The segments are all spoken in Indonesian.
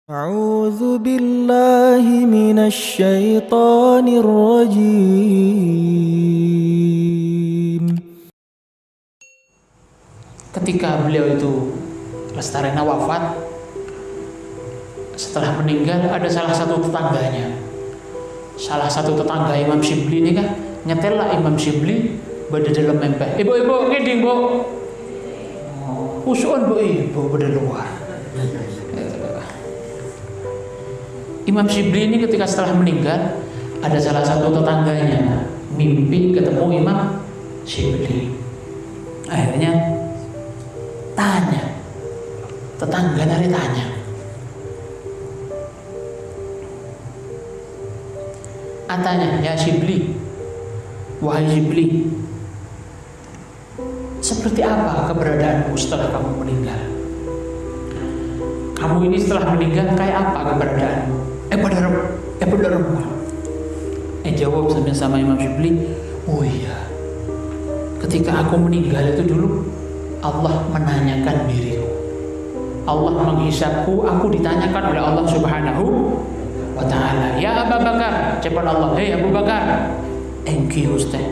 أعوذ بالله من الشيطان الرجيم. Ketika beliau itu Lestarena wafat, setelah meninggal ada salah satu tetangganya. Salah satu tetangga Imam Syibli ini kan nyetel lah Imam Syibli pada dalam empeh. Ibu ngiding bu, usuan bu ibu pada luar. Imam Syibli ini ketika setelah meninggal ada salah satu tetangganya mimpi ketemu Imam Syibli. Akhirnya tanya, tetangga dari tanya, atanya, ya Syibli, wahai Syibli, seperti apa keberadaanmu setelah kamu meninggal? Kamu ini setelah meninggal kayak apa keberadaanmu? Pada rumah. Jawab sama Imam Syibli, oh iya, ketika aku meninggal itu dulu Allah menanyakan diriku, Allah menghisapku, aku ditanyakan oleh Allah Subhanahu wa ta'ala. Ya Abu Bakar, cepat Allah, hei Abu Bakar, engki ustaz.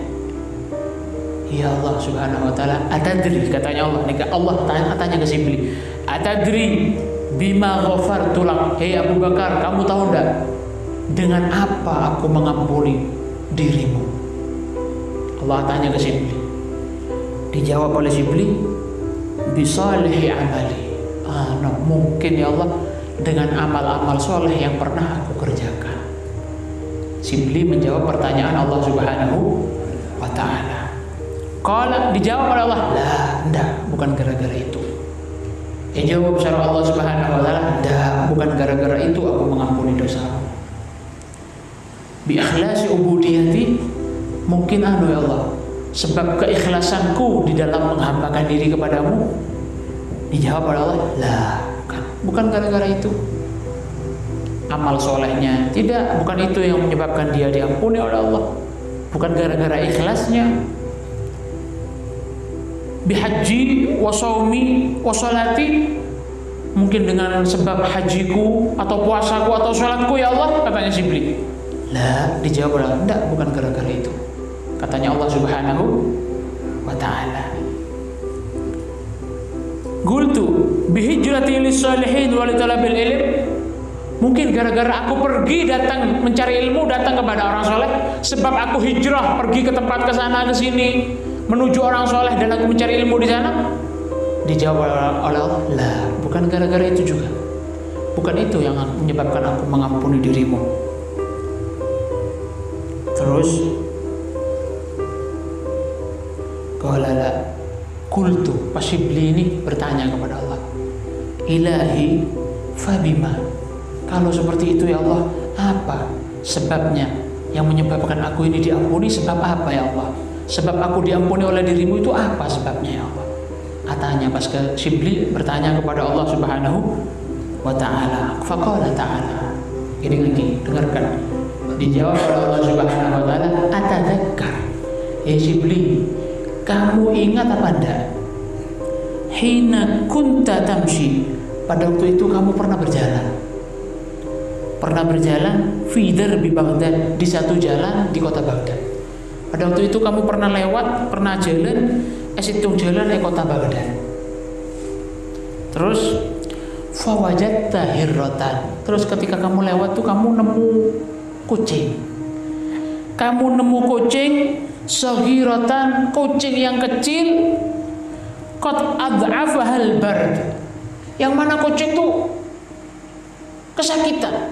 Ya Allah Subhanahu wa ta'ala, atadri, katanya Allah, Allah tanya ke Syibli, atadri bima ghafartu lak, hei Abu Bakar, kamu tahu enggak dengan apa aku mengampuni dirimu? Allah tanya ke Syibli. Dijawab oleh Syibli, bisalihi amali. Mungkin ya Allah dengan amal-amal soleh yang pernah aku kerjakan. Syibli menjawab pertanyaan Allah Subhanahu wa ta'ala. Qala, dijawab oleh Allah, lah, enggak, bukan gara-gara itu. Jawab secara Allah Subhanahu wa ta'ala, enggak, bukan gara-gara itu aku mengampuni dosamu. Bi ikhlasi ubudiyati, mungkin ya Allah, sebab keikhlasanku di dalam menghambakan diri kepadamu. Dijawab oleh Allah, lah, bukan gara-gara itu. Amal solehnya tidak, bukan itu yang menyebabkan dia diampuni oleh Allah, bukan gara-gara ikhlasnya. Bihaji wa shaumi wa sholati, mungkin dengan sebab hajiku atau puasaku atau sholatku ya Allah, katanya Syibli. Lah, dijawab oleh Allah, enggak, bukan gara-gara itu, katanya Allah Subhanahu wa ta'ala. Qultu bihijrati lis-salihin wa li talabil ilm, mungkin gara-gara aku pergi datang mencari ilmu, datang kepada orang soleh, sebab aku hijrah pergi ke tempat ke sana ke sini menuju orang soleh dan aku mencari ilmu di sana. Dijawab oleh Allah, lah, bukan gara-gara itu juga, bukan itu yang menyebabkan aku mengampuni dirimu. Terus qala qultu, pas Syibli ini bertanya kepada Allah, ilahi fabima, kalau seperti itu ya Allah, apa sebabnya yang menyebabkan aku ini diampuni? Sebab apa ya Allah? Sebab aku diampuni oleh dirimu itu apa sebabnya ya Allah? Katanya pas ke Syibli bertanya kepada Allah Subhanahu wa ta'ala. Faqala ta'ala, ini lagi dengarkan. Dijawab oleh Allah Subhanahu wa ta'ala, atadzakkar, ya Syibli, kamu ingat apa enggak? Hina kunta tamshi, pada waktu itu kamu pernah berjalan. Pernah berjalan fi darbi Baghdad, di satu jalan di kota Baghdad. Pada waktu itu kamu pernah lewat, pernah jalan, hitung jalan di kota Baghdad. Terus fawajatta hirratan, terus ketika kamu lewat tuh kamu nemu kucing. Kamu nemu kucing saghiratan, kucing yang kecil, qad ad'afahal bard, yang mana kucing tuh kesakitan.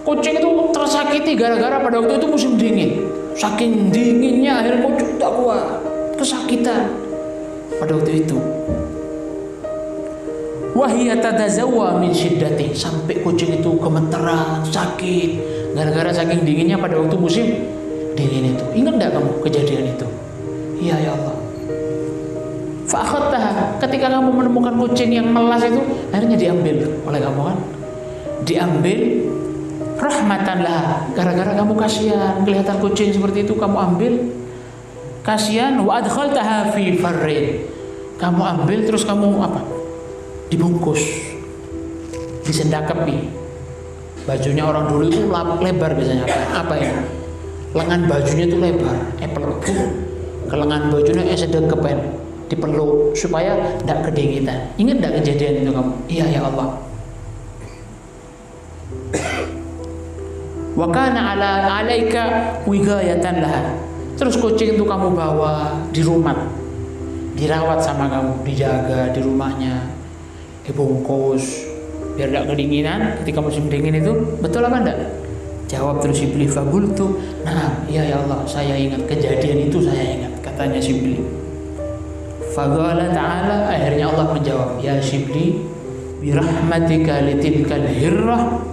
Kucing itu tersakiti gara-gara pada waktu itu musim dingin. Saking dinginnya akhirnya kucing tak kuat, kesakitan pada waktu itu. Wahia tadazawwa min syiddati, sampai kucing itu gemeteran, sakit gara-gara saking dinginnya pada waktu musim dingin itu. Ingat enggak kamu kejadian itu? Iya ya Allah. Fa akhadtaha, ketika kamu menemukan kucing yang melas itu, akhirnya diambil oleh kamu kan? Diambil rahmatan lah, gara-gara kamu kasihan kelihatan kucing seperti itu, kamu ambil kasihan. Wa adkhaltaha fi farrin, kamu ambil terus kamu apa? Dibungkus disendakepi. Bajunya orang dulu itu lebar biasanya. Apa ini? Lengan bajunya itu lebar, peluk. Ke lengan bajunya sedekepen, dipeluk supaya tidak kedinginan. Ingat tidak kejadian itu kamu? Iya ya Allah. Wa kana alaika wigayatan laha. Terus kucing itu kamu bawa di rumah, dirawat sama kamu, dijaga di rumahnya, dibungkus biar tidak kedinginan ketika musim dingin itu. Betul apa enggak? Jawab terus Iblis, faqultu, nah iya ya Allah, saya ingat kejadian itu, saya ingat, katanya Iblis. Faqala ta'ala, akhirnya Allah menjawab, ya Iblis, birahmatika litilkal hirrah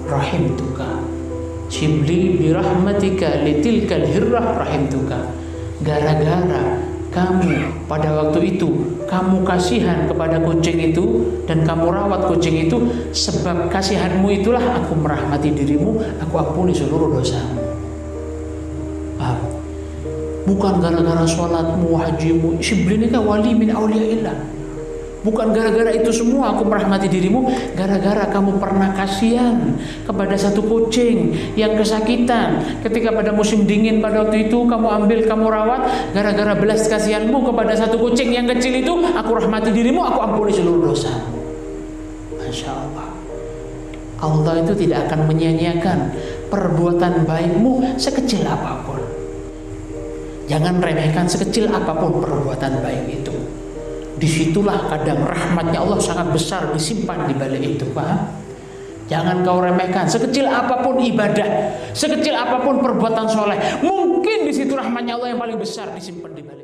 rahimtuka. Iblis, birahmatika litilkal hirrah rahimtuka. Gara-gara kamu pada waktu itu kamu kasihan kepada kucing itu dan kamu rawat kucing itu, sebab kasihanmu itulah aku merahmati dirimu, aku ampuni seluruh dosamu. Paham? Bukan gara-gara sholatmu, hajimu. Shibli ini kan wali min awliyaillah. Bukan gara-gara itu semua aku merahmati dirimu, gara-gara kamu pernah kasihan kepada satu kucing yang kesakitan ketika pada musim dingin pada waktu itu kamu ambil, kamu rawat. Gara-gara belas kasihanmu kepada satu kucing yang kecil itu, aku rahmati dirimu, aku ampuni seluruh dosa. Masya Allah. Allah itu tidak akan menyia-nyiakan perbuatan baikmu sekecil apapun. Jangan remehkan sekecil apapun perbuatan baik itu. Disitulah kadang rahmatnya Allah sangat besar disimpan di balik itu, paham? Jangan kau remehkan sekecil apapun ibadah, sekecil apapun perbuatan soleh. Mungkin di situ rahmatnya Allah yang paling besar disimpan di balik.